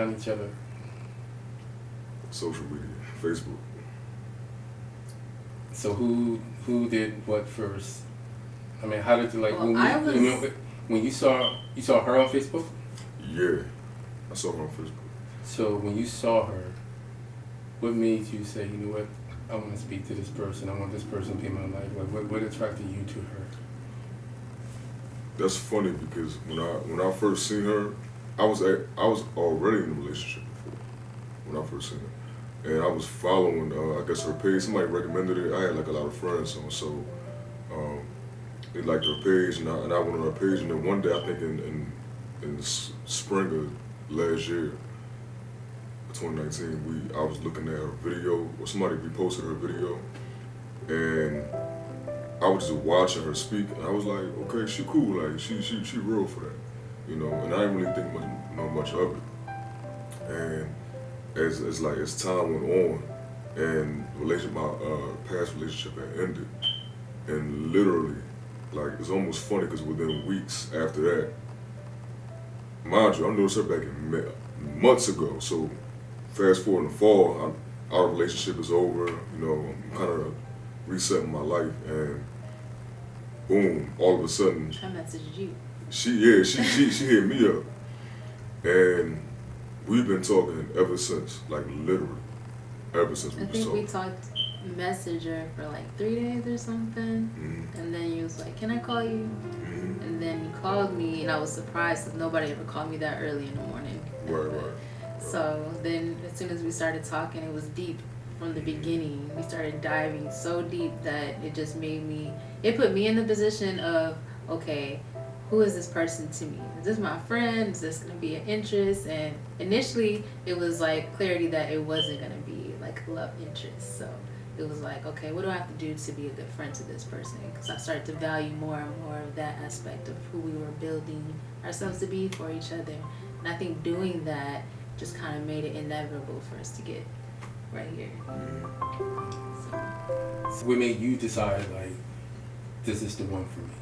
behind each other? Social media, Facebook. So who did what first? I mean, how did you like Well, I was. when you saw her on Facebook? Yeah, I saw her on Facebook. So when you saw her, what made you say, you know what, I want to speak to this person. I want this person to be in my life. Like, what attracted you to her? That's funny because when I first seen her, I was already in a relationship before when I first seen her, and I was following I guess her page. Somebody recommended it. I had like a lot of friends on, so they liked her page, and I went on her page, and then one day I think in the spring of last year, 2019, I was looking at her video, or somebody reposted her video, and I was just watching her speak, and I was like, okay, she cool, like she real for that, you know. And I didn't really think much of it. And as time went on, and my past relationship had ended, and literally, like, it's almost funny because within weeks after that, mind you, I noticed her back in months ago. So fast forward in the fall, our relationship is over. You know, I'm kind of resetting my life, and boom, all of a sudden, I messaged you. she hit me up, and we've been talking ever since. Like literally, ever since we I was think talking. we talked Messenger for like 3 days or something, and then you was like, "Can I call you?" And then you called me, and I was surprised because nobody ever called me that early in the morning. Right. So then, as soon as we started talking, it was deep from the beginning. We started diving so deep that it just put me in the position of, okay, who is this person to me? Is this my friend? Is this going to be an interest? And initially, it was like clarity that it wasn't going to be like love interest. So it was like, okay, what do I have to do to be a good friend to this person? Because I started to value more and more of that aspect of who we were building ourselves to be for each other. And I think doing that just kind of made it inevitable for us to get right here. So what made you decide, like, this is the one for me?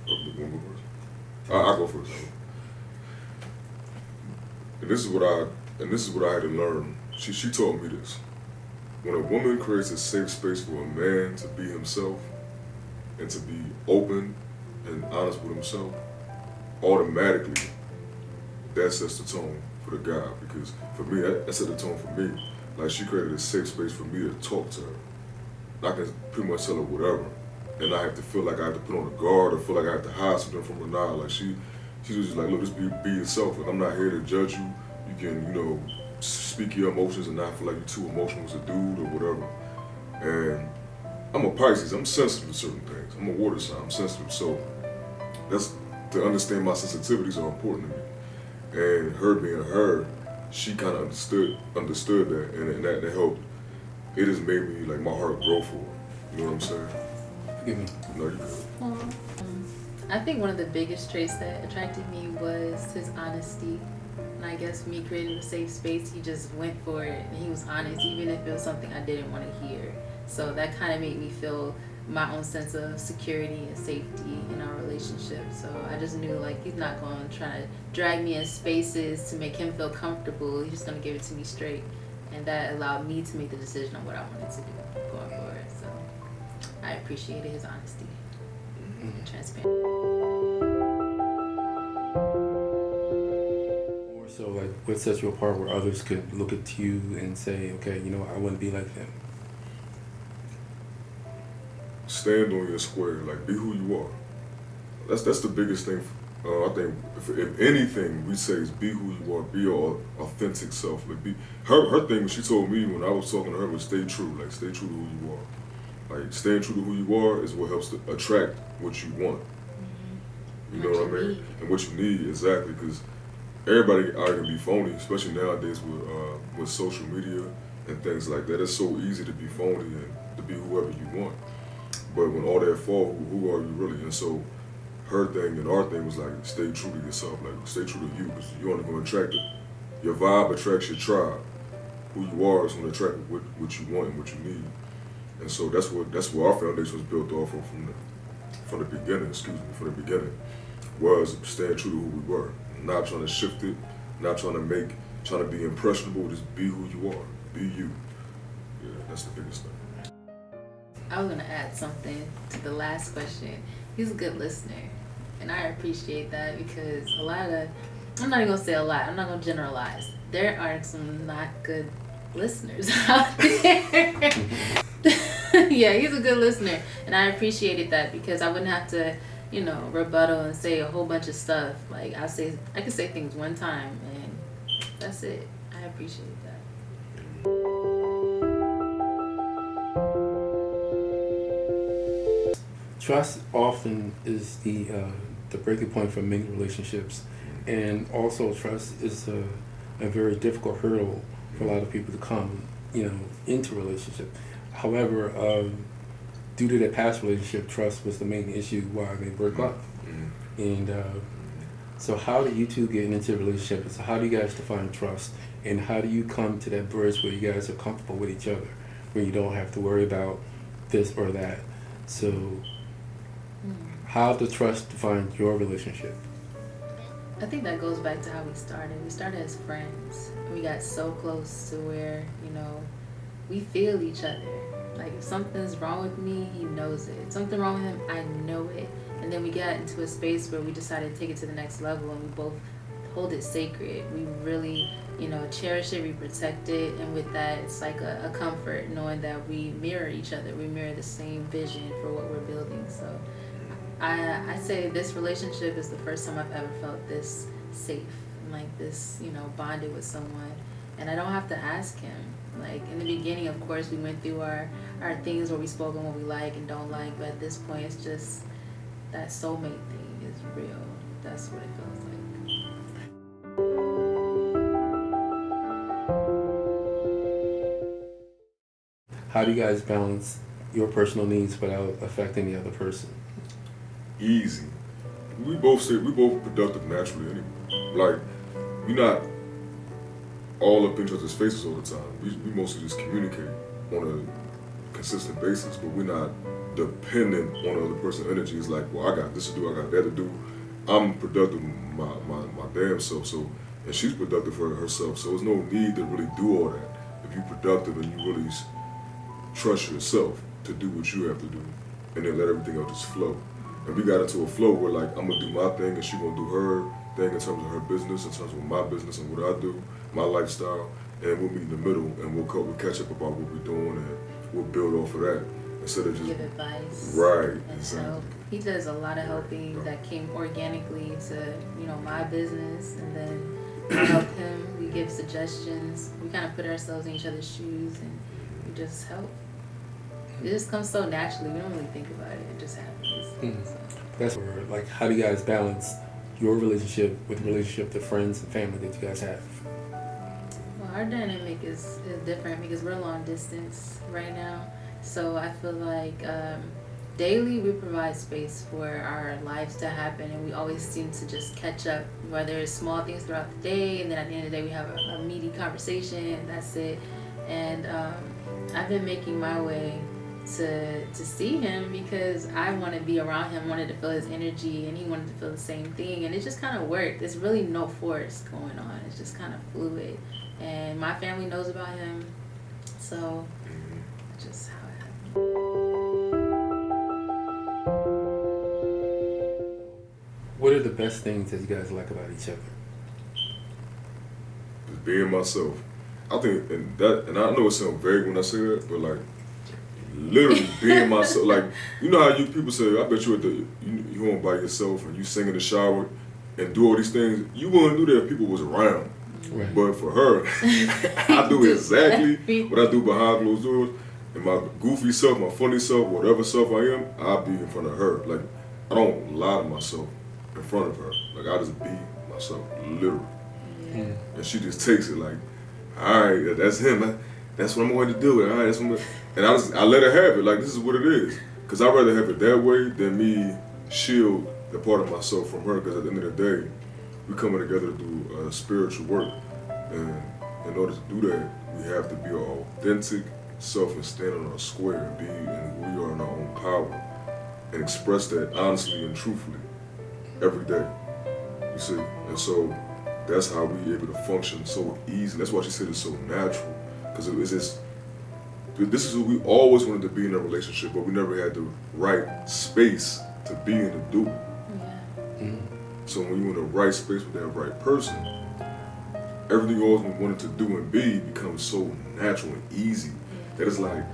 You wanna go first? I'll go first. And this is what I had to learn. She taught me this. When a woman creates a safe space for a man to be himself and to be open and honest with himself, automatically that sets the tone for the guy. Because for me, that set the tone for me. Like, she created a safe space for me to talk to her. I can pretty much tell her whatever, and I have to feel like I have to put on a guard or feel like I have to hide something from her now. Like, she was just like, look, just be yourself. Like, I'm not here to judge you. You can, you know, speak your emotions and not feel like you're too emotional as a dude or whatever. And I'm a Pisces. I'm sensitive to certain things. I'm a water sign. I'm sensitive. So that's to understand my sensitivities are important to me. And her being her, she kind of understood that, and that helped. It has made me, like, my heart grow for her. You know what I'm saying? Forgive me. No, you good. I think one of the biggest traits that attracted me was his honesty. And I guess me creating a safe space, he just went for it, and he was honest, even if it was something I didn't want to hear. So that kind of made me feel my own sense of security and safety in our relationship. So I just knew, like, he's not going to try to drag me in spaces to make him feel comfortable. He's just going to give it to me straight. And that allowed me to make the decision on what I wanted to do going forward. So I appreciated his honesty and transparency. Or so, like, what sets you apart where others could look at you and say, okay, you know what, I wouldn't be like them? Stand on your square, like, be who you are. That's the biggest thing. I think if anything we say is be who you are, be your authentic self. Like, be her thing. She told me when I was talking to her was stay true. Like, stay true to who you are. Like, staying true to who you are is what helps to attract what you want. You know what I mean? And what you need, exactly. Because everybody out here can be phony, especially nowadays with social media and things like that. It's so easy to be phony and to be whoever you want. But when all that falls, who are you really? And so her thing and our thing was like, stay true to yourself, like stay true to you, because you're only going to attract it. Your vibe attracts your tribe. Who you are is going to attract what you want and what you need. And so that's where our foundation was built off of from the beginning, was staying true to who we were, not trying to shift it, Not trying to be impressionable. Just be who you are. Be you. Yeah, that's the biggest thing. I was gonna add something to the last question. He's a good listener, and I appreciate that because a lot of, I'm not even gonna say a lot. I'm not gonna generalize. There are some not good listeners out there. Yeah, he's a good listener, and I appreciated that because I wouldn't have to, rebuttal and say a whole bunch of stuff. Like I could say things one time, and that's it. I appreciate that. Trust often is the breaking point for many relationships, and also trust is a very difficult hurdle for a lot of people to come, into a relationship. However, due to their past relationship, trust was the main issue why they broke up. And so, how do you two get into a relationship? So, how do you guys define trust, and how do you come to that bridge where you guys are comfortable with each other, where you don't have to worry about this or that? So, how does trust define your relationship? I think that goes back to how we started. We started as friends. We got so close to where, we feel each other. Like if something's wrong with me, he knows it. If something wrong with him, I know it. And then we got into a space where we decided to take it to the next level, and we both hold it sacred. We really, cherish it, we protect it, and with that, it's like a comfort knowing that we mirror each other. We mirror the same vision for what we're building. So I say this relationship is the first time I've ever felt this safe and like this, bonded with someone. And I don't have to ask him. Like in the beginning, of course, we went through our things where we spoke on what we like and don't like. But at this point, it's just that soulmate thing is real. That's what it feels like. How do you guys balance your personal needs without affecting the other person? Easy. We both productive naturally anyway. Like, we're not all up in each other's faces all the time. We mostly just communicate on a consistent basis, but we're not dependent on the other person's energy. It's like, well, I got this to do, I got that to do. I'm productive my damn self, so, and she's productive for herself, so there's no need to really do all that if you're productive and you really trust yourself to do what you have to do, and then let everything else just flow. And we got into a flow where like I'm gonna do my thing and she gonna do her thing in terms of her business, in terms of my business and what I do, my lifestyle, and we'll meet in the middle and we'll catch up about what we're doing and we'll build off of that instead of just give advice. Right. And exactly. so he does a lot of helping that came organically to my business, and then I help him. We give suggestions. We kind of put ourselves in each other's shoes, and we just help. It just comes so naturally. We don't really think about it. It just happens. So. That's where, like, how do you guys balance your relationship with the relationship to friends and family that you guys have? Well, our dynamic is different because we're long distance right now. So I feel like daily we provide space for our lives to happen, and we always seem to just catch up, whether it's small things throughout the day, and then at the end of the day we have a meaty conversation, and that's it. And I've been making my way to see him because I want to be around him, wanted to feel his energy, and he wanted to feel the same thing, and it just kind of worked. There's really no force going on. It's just kind of fluid, and my family knows about him, so that's just how it happened. What are the best things that you guys like about each other? Just being myself. I think, and I know it sounds vague when I say that, but like literally being myself. Like, you know how you people say, I bet you you home by yourself and you sing in the shower and do all these things. You wouldn't do that if people was around. Right. But for her, I do exactly what I do behind closed doors. And my goofy self, my funny self, whatever self I am, I'll be in front of her. Like, I don't lie to myself in front of her. Like, I just be myself, literally. Yeah. And she just takes it like, all right, that's him. That's what I'm going to do. All right, that's what and I let her have it. Like, this is what it is. Because I'd rather have it that way than me shield the part of myself from her. Because at the end of the day, we coming together to do spiritual work. And in order to do that, we have to be our authentic self and stand on our square and be and we are in our own power and express that honestly and truthfully every day. You see? And so that's how we able to function so easy. That's why she said it's so natural, because it's just, this is what we always wanted to be in a relationship, but we never had the right space to be in to do it. Yeah. Mm. So when you're in the right space with that right person, everything you always wanted to do and be becomes so natural and easy that it's like,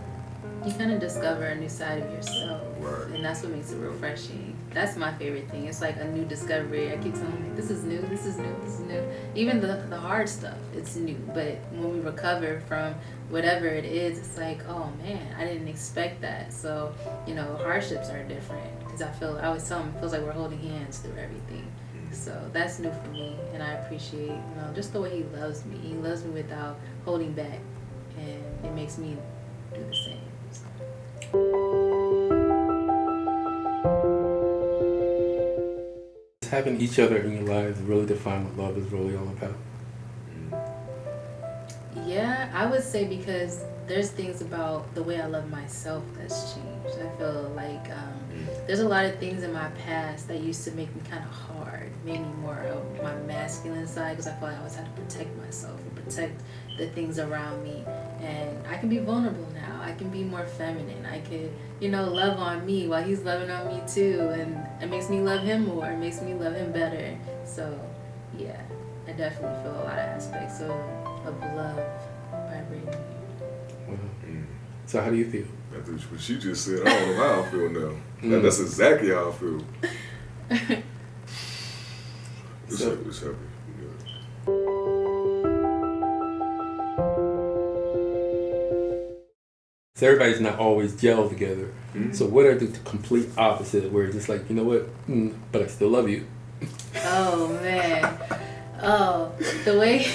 You kind of discover a new side of yourself, Right. and that's what makes it refreshing. That's my favorite thing. It's like a new discovery. I keep telling me, this is new, this is new, this is new. Even the hard stuff, it's new. But when we recover from whatever it is, it's like, oh man, I didn't expect that. So, you know, hardships are different, because I always tell them, it feels like we're holding hands through everything. So that's new for me, and I appreciate, you know, just the way he loves me. He loves me without holding back, and it makes me do the same. Having each other in your lives really define what love is really all about. Yeah, I would say, because there's things about the way I love myself that's changed. I feel like there's a lot of things in my past that used to make me kind of hard, made me more of my masculine side, because I felt like I always had to protect myself and protect the things around me. And I can be vulnerable now. I can be more feminine. I could, you know, love on me while he's loving on me too. And it makes me love him more. It makes me love him better. So, yeah, I definitely feel a lot of aspects of love vibrating here. Wow. So how do you feel? after what she just said, I don't know how I feel now. That's exactly how I feel. It's happy. Yeah. So everybody's not always gel together. Mm-hmm. So what are the complete opposite, where it's just like, you know what, but I still love you? Oh man. Oh, the way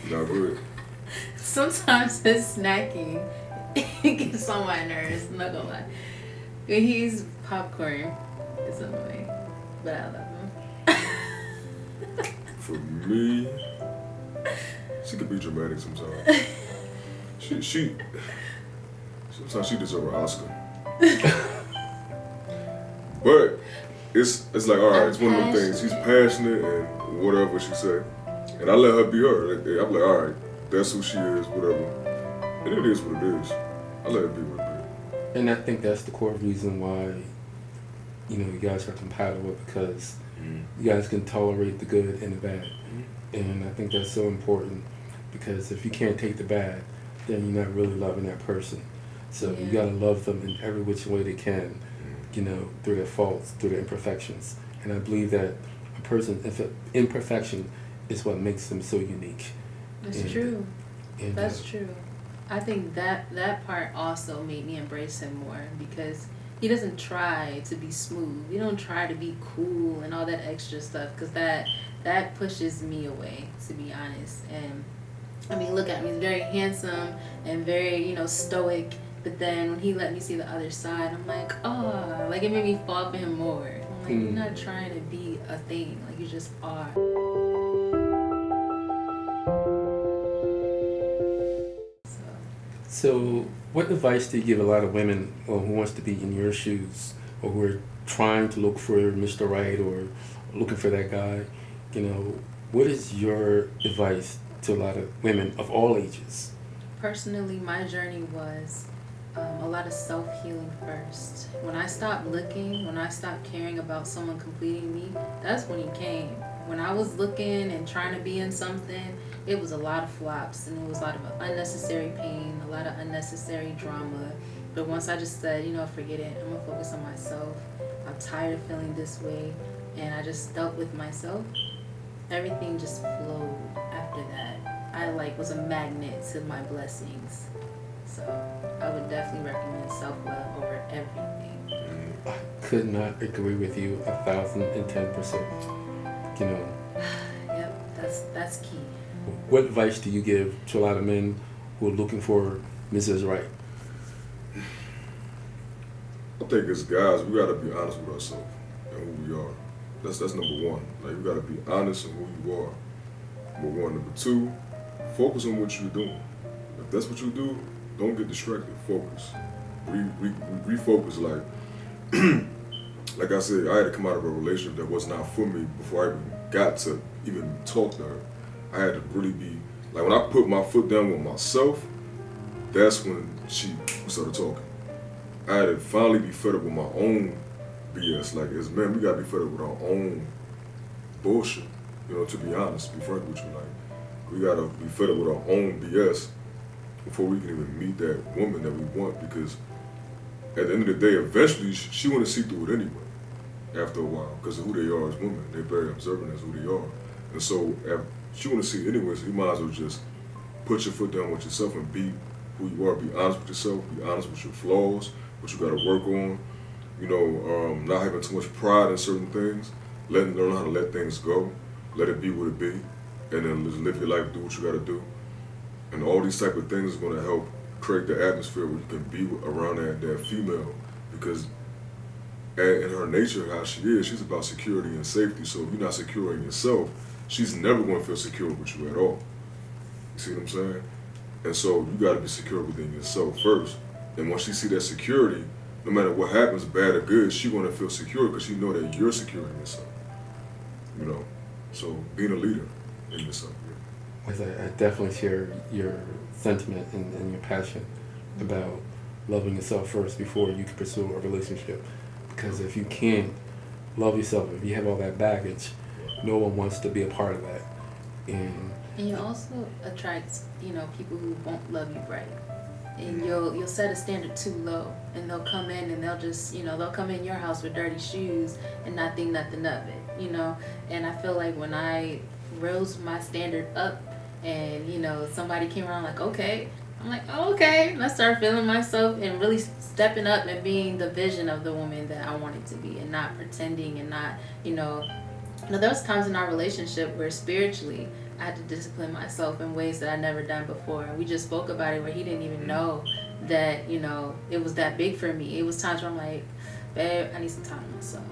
Not good. sometimes his snacking it gets on my nerves, I'm not gonna lie. When he's popcorn, it's annoying. But I love him. For me, she could be dramatic sometimes. She sometimes she deserves an Oscar. But it's like, all right, it's one of them things. She's passionate and whatever she say, and I let her be her. I'm like, all right, that's who she is, whatever. And it is what it is. I let her be what it is. And I think that's the core reason why, you know, you guys are compatible, because you guys can tolerate the good and the bad. And I think that's so important, because if you can't take the bad, then you're not really loving that person. So you gotta love them in every which way they can, you know, through their faults, through their imperfections. And I believe that a person's imperfection is what makes them so unique. That's true. And, That's true. I think that part also made me embrace him more, because he doesn't try to be smooth. He don't try to be cool and all that extra stuff, because that pushes me away, to be honest. And I mean, look at me. He's very handsome and very, you know, stoic. But then when he let me see the other side, I'm like, oh, like it made me fall for him more. I'm like, you're not trying to be a thing. Like, you just are. So what advice do you give a lot of women who wants to be in your shoes, or who are trying to look for Mr. Right, or looking for that guy? You know, what is your advice to a lot of women of all ages? Personally, my journey was a lot of self-healing first. When I stopped looking, when I stopped caring about someone completing me, that's when he came. When I was looking and trying to be in something, it was a lot of flops, and it was a lot of unnecessary pain, a lot of unnecessary drama. But once I just said, you know, forget it, I'm gonna focus on myself. I'm tired of feeling this way, and I just dealt with myself. Everything just flowed after that. I was a magnet to my blessings. So I would definitely recommend self-love over everything. I could not agree with you 1,010%. You know, Yep, that's key. what advice do you give to a lot of men who are looking for Mrs. Right? I think as guys, we gotta be honest with ourselves and who we are. That's number one. Like, you gotta be honest in who you are. Number one. Number two, focus on what you're doing. If that's what you do, don't get distracted. Focus. Refocus. Like I said, I had to come out of a relationship that was not for me before I even got to even talk to her. I had to really be, like when I put my foot down with myself, that's when we started talking. I had to finally be fed up with my own BS. Like, as men, we gotta be fed up with our own bullshit. You know, to be honest, be frank with you. Like, we gotta be fed up with our own BS before we can even meet that woman that we want. Because at the end of the day, eventually, she want to see through it anyway. After a while, because of who they are as women, they're very observant as who they are, and so if she want to see it anyway. So you might as well just put your foot down with yourself and be who you are. Be honest with yourself. Be honest with your flaws, what you got to work on. You know, not having too much pride in certain things. Learn how to let things go. Let it be what it be, and then just live your life. Do what you got to do, and all these type of things is going to help create the atmosphere where you can be around that female, because in her nature, how she is, she's about security and safety. So if you're not secure in yourself, she's never going to feel secure with you at all. You see what I'm saying? And so you got to be secure within yourself first. And once she see that security, no matter what happens, bad or good, she's going to feel secure because she know that you're secure in yourself. You know, so being a leader in yourself. I definitely share your sentiment and your passion about loving yourself first before you can pursue a relationship. Because if you can't love yourself, if you have all that baggage, no one wants to be a part of that. And you also attract, people who won't love you right. And you'll set a standard too low, and they'll come in and they'll just, they'll come in your house with dirty shoes and not think nothing of it, And I feel like when I rose my standard up and, somebody came around like, okay, I'm like, oh, okay. And I started feeling myself and really stepping up and being the vision of the woman that I wanted to be, and not pretending and not, there was times in our relationship where spiritually I had to discipline myself in ways that I never done before. We just spoke about it where he didn't even know that, it was that big for me. It was times where I'm like, babe, I need some time to myself.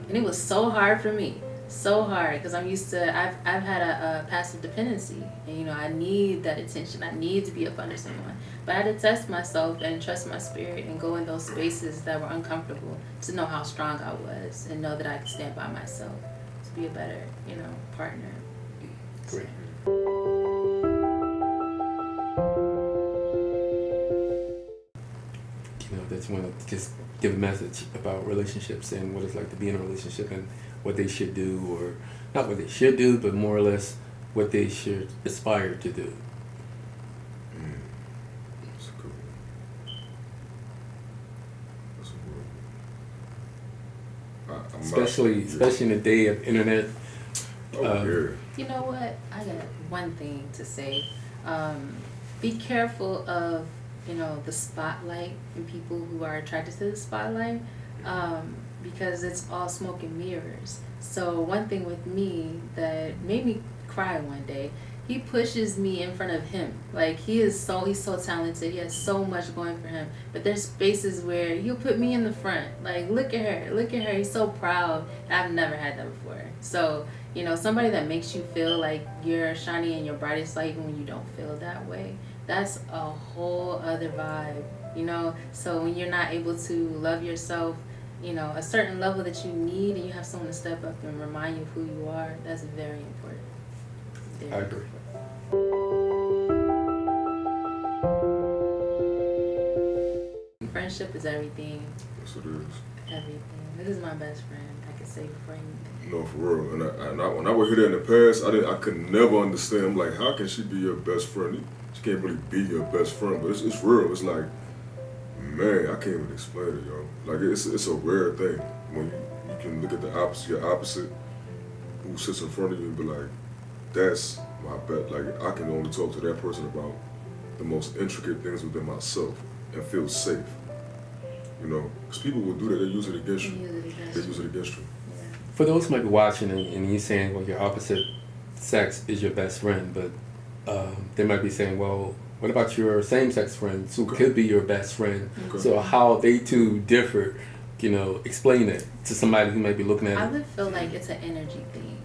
And it was so hard for me. So hard, because I'm used to, I've had a passive dependency, and I need that attention. I need to be up under someone, but I had to test myself and trust my spirit and go in those spaces that were uncomfortable to know how strong I was and know that I could stand by myself to be a better, partner. great. That's want to just give a message about relationships and what it's like to be in a relationship and what they should do, or not what they should do, but more or less what they should aspire to do. That's cool. That's a good. Especially in the day of internet. Yeah. You know what? I got one thing to say. Be careful of the spotlight and people who are attracted to the spotlight, because it's all smoke and mirrors. So one thing with me that made me cry one day, he pushes me in front of him. Like, he's so talented. He has so much going for him. But there's spaces where he'll put me in the front. Like, look at her. He's so proud. I've never had that before. So, somebody that makes you feel like you're shining in your brightest light even when you don't feel that way, that's a whole other vibe, So when you're not able to love yourself, a certain level that you need, and you have someone to step up and remind you of who you are, that's very important. I agree. Friendship is everything. Yes, it is. Everything. This is my best friend. I can say friend. No, for real. And I when I would hear that in the past, I could never understand. I'm like, how can she be your best friend? She can't really be your best friend, but it's real. It's like, man, I can't even explain it, yo. Like, it's a rare thing when you can look at your opposite, who sits in front of you and be like, that's my bet. Like, I can only talk to that person about the most intricate things within myself and feel safe. Because people will do that. They use it against you. They use it against you. Yeah. For those who might be watching and you're saying, well, your opposite sex is your best friend, but they might be saying, well, what about your same-sex friends who could be your best friend? Okay. So how they two differ, explain it to somebody who might be looking at it. I would feel like it's an energy thing.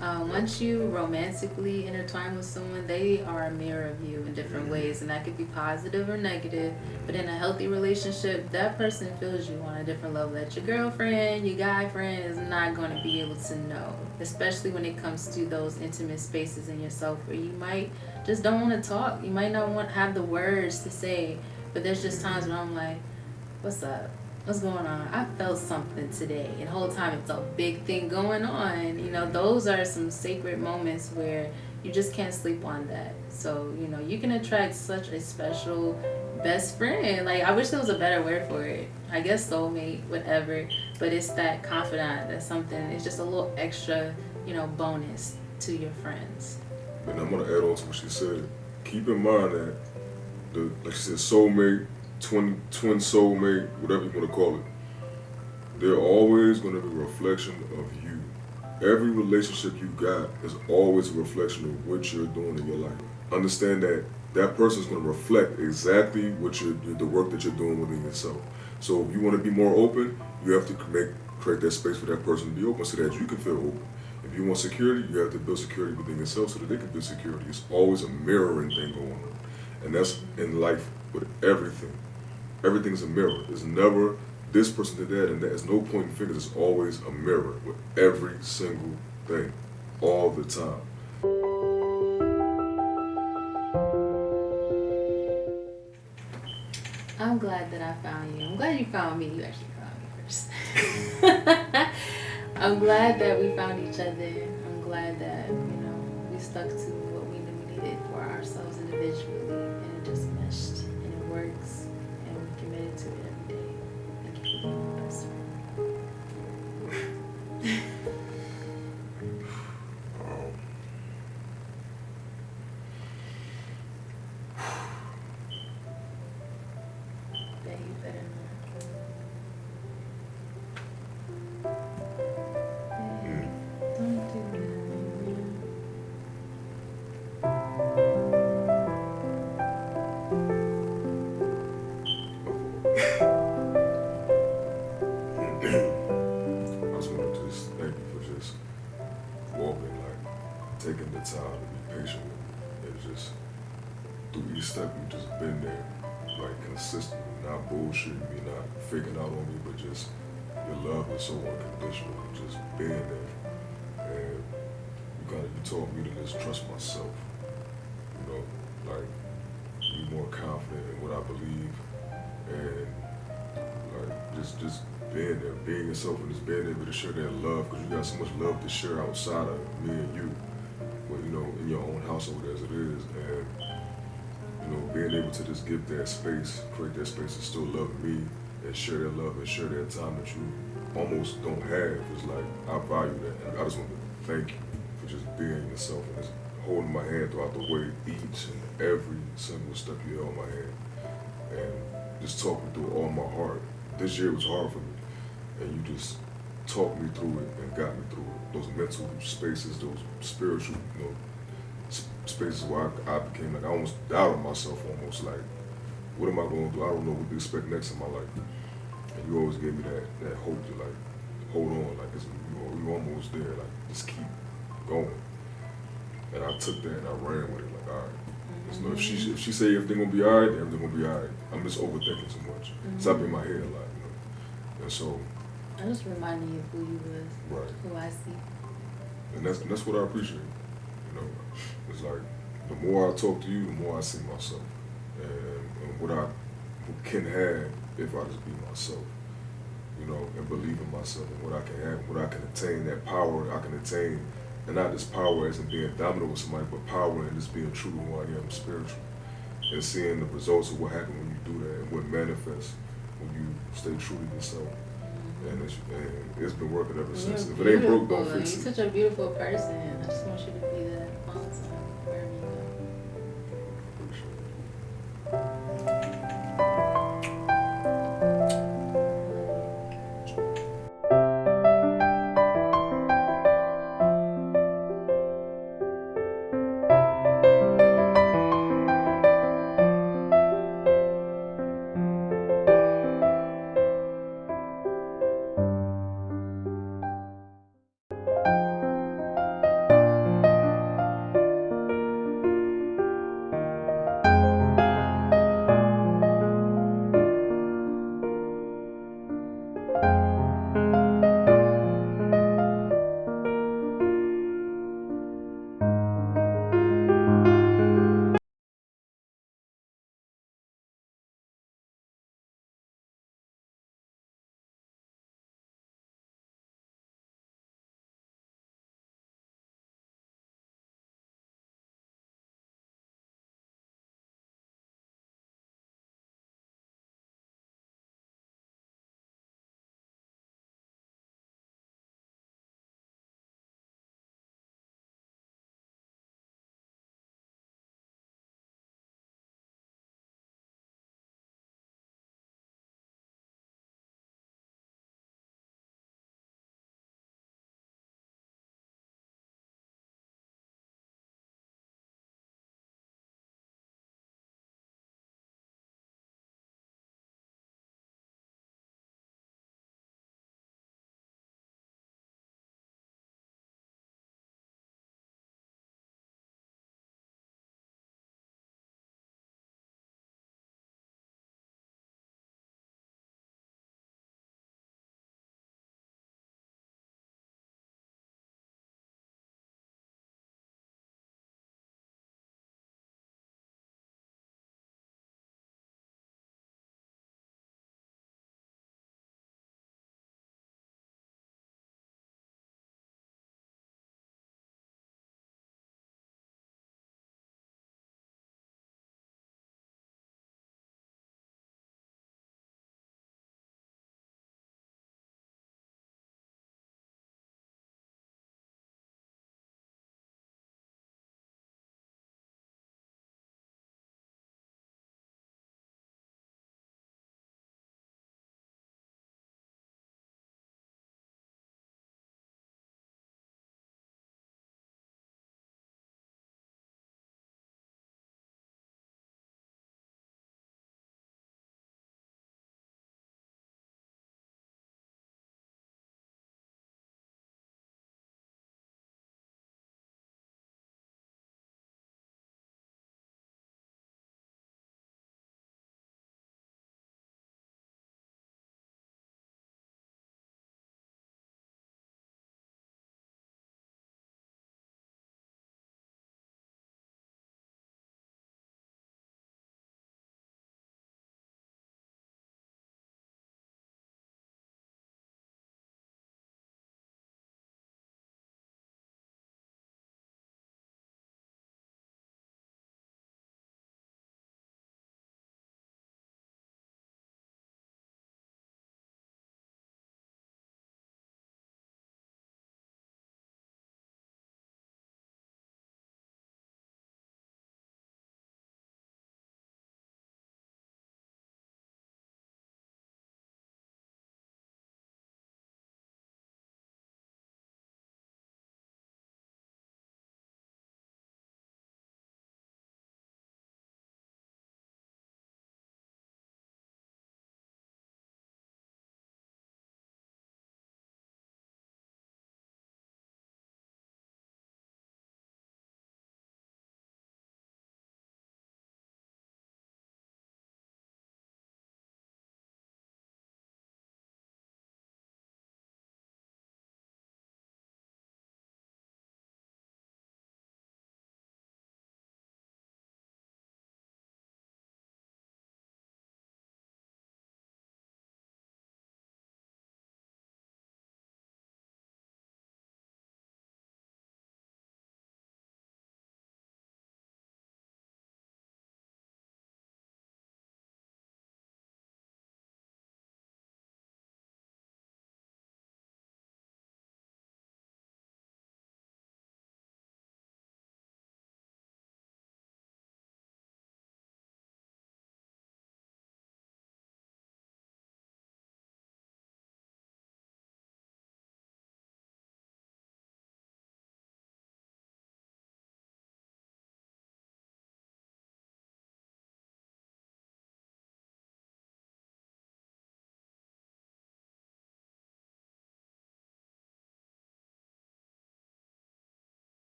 Once you romantically intertwine with someone, they are a mirror of you in different ways, and that could be positive or negative. But in a healthy relationship, that person feels you on a different level that your girlfriend, your guy friend is not going to be able to know, especially when it comes to those intimate spaces in yourself where you might just don't want to talk. You might not want to have the words to say, but there's just times when I'm like, what's up? What's going on? I felt something today. And the whole time it's a big thing going on. You know, those are some sacred moments where you just can't sleep on that. So, you know, you can attract such a special best friend. Like, I wish there was a better word for it. I guess soulmate, whatever. But it's that confidant. That's something, it's just a little extra, you know, bonus to your friends. And I'm going to add on to what she said. Keep in mind that, like she said, soulmate, twin soulmate, whatever you want to call it, they're always going to be a reflection of you. Every relationship you got is always a reflection of what you're doing in your life. Understand that that person is going to reflect exactly what the work that you're doing within yourself. So if you want to be more open, you have to create that space for that person to be open so that you can feel open. If you want security, you have to build security within yourself so that they can build security. It's always a mirroring thing going on. And that's in life with everything. Everything's a mirror. There's never this person did that, and there's no pointing fingers. It's always a mirror with every single thing, all the time. I'm glad that I found you. I'm glad you found me. You actually found me first. I'm glad that we found each other. I'm glad that, you know, we stuck to what we knew we needed for ourselves individually, and it just meshed, and it works, and we're committed to it every day. Thank you for being my best friend. Bet you better not. Hey, don't do that. I just want to just thank you for just walking, like taking the time to be patient with me. It's just through each step you've just been there, like consistently, not bullshitting me, not faking out on me, but just your love was so unconditional, just being there. And you taught me to just trust myself, you know, like be more confident in what I believe, and like just being there, being yourself, and just being able to share that love, because you got so much love to share outside of me and you, but you know, in your own household as it is, and you know, being able to just give that space, create that space to still love me and share that love and share that time that you almost don't have. It's like, I value that, and I just want to thank you for just being yourself and just holding my hand throughout the way, each and every single step you held my hand, and just talk me through all my heart. This year was hard for me, and you just talked me through it and got me through it. Those mental spaces, those spiritual, you know, spaces where I became like, I almost doubted myself, almost like, what am I going to do? I don't know what to expect next in my life. And you always gave me that hope to like, hold on, like you're almost there, like just keep going. And I took that and I ran with it, like, all right. You know, if she say everything gonna be all right, everything gonna be all right. I'm just overthinking too much. So I'm in my head a lot, you know. And so I just reminded you of who you was, right. who I see. And that's what I appreciate. You know, it's like the more I talk to you, the more I see myself, and what I can have if I just be myself. You know, and believe in myself and what I can have, what I can attain, that power I can attain. And not just power as in being dominant with somebody, but power and just being true to who I am, spiritual. And seeing the results of what happens when you do that and what manifests when you stay true to yourself. And it's been working ever since. If it ain't broke, don't fix it. You're such a beautiful person. I just want you to be that all the time, wherever you go.